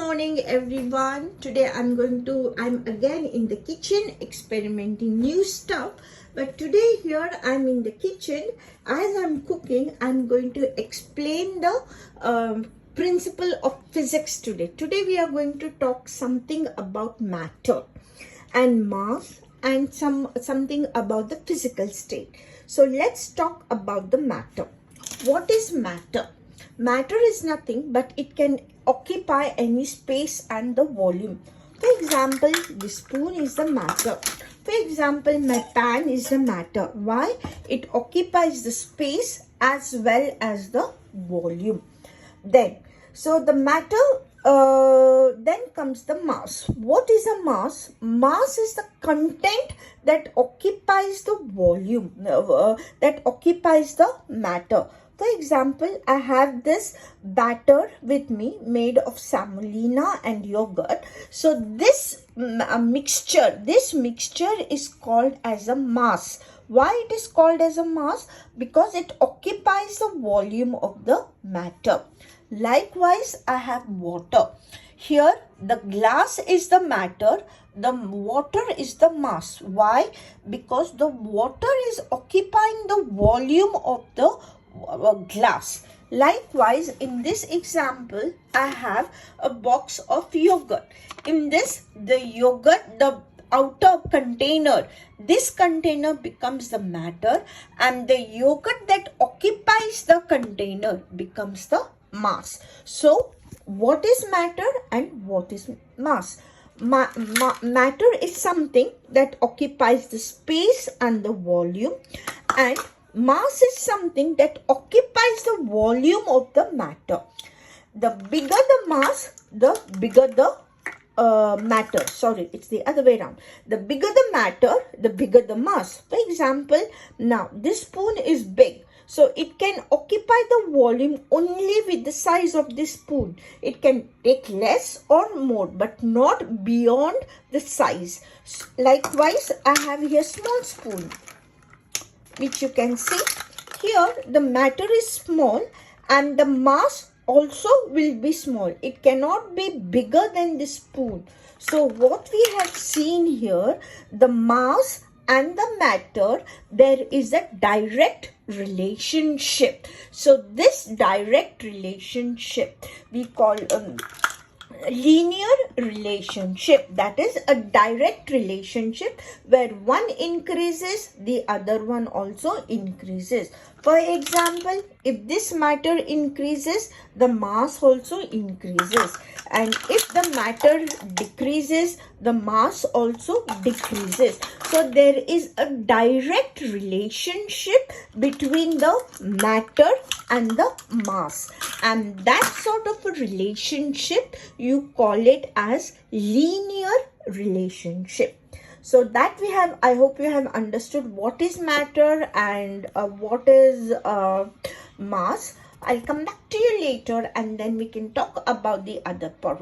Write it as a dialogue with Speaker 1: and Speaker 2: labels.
Speaker 1: morning everyone. Today I'm again in the kitchen experimenting new stuff. But today here I'm in the kitchen. As I'm cooking, I'm going to explain the principle of physics today. Today we are going to talk something about matter and mass and something about the physical state. So let's talk about the matter. What is matter? Matter is nothing but it can occupy any space and the volume. For example, the spoon is the matter. For example, my pan is the matter. Why? It occupies the space as well as the volume. So the matter, then comes the mass. What is a mass? Mass is the content that occupies the volume, that occupies the matter. For example, I have this batter with me made of semolina and yogurt. So this mixture is called as a mass. Why it is called as a mass? Because it occupies the volume of the matter. Likewise, I have water. Here, the glass is the matter. The water is the mass. Why? Because the water is occupying the volume of the glass. Likewise, in this example, I have a box of yogurt. In this, the yogurt, the outer container, this container becomes the matter, and the yogurt that occupies the container becomes the mass. So, what is matter and what is mass? Matter is something that occupies the space and the volume, and mass is something that occupies the volume of the matter. The bigger the mass, the bigger the matter. Sorry, it's the other way around. The bigger the matter, the bigger the mass. For example, now this spoon is big. So it can occupy the volume only with the size of this spoon. It can take less or more, but not beyond the size. Likewise, I have here small spoon, which you can see. Here the matter is small and the mass also will be small. It cannot be bigger than this spoon. So what we have seen here, the mass and the matter, there is a direct relationship. So this direct relationship we call linear relationship. That is a direct relationship where one increases, the other one also increases. For example, if this matter increases, the mass also increases, and if the matter decreases, the mass also decreases. So there is a direct relationship between the matter and the mass, and that sort of a relationship you call it as linear relationship. So that we have, I hope you have understood what is matter and what is mass. I'll come back to you later and then we can talk about the other part.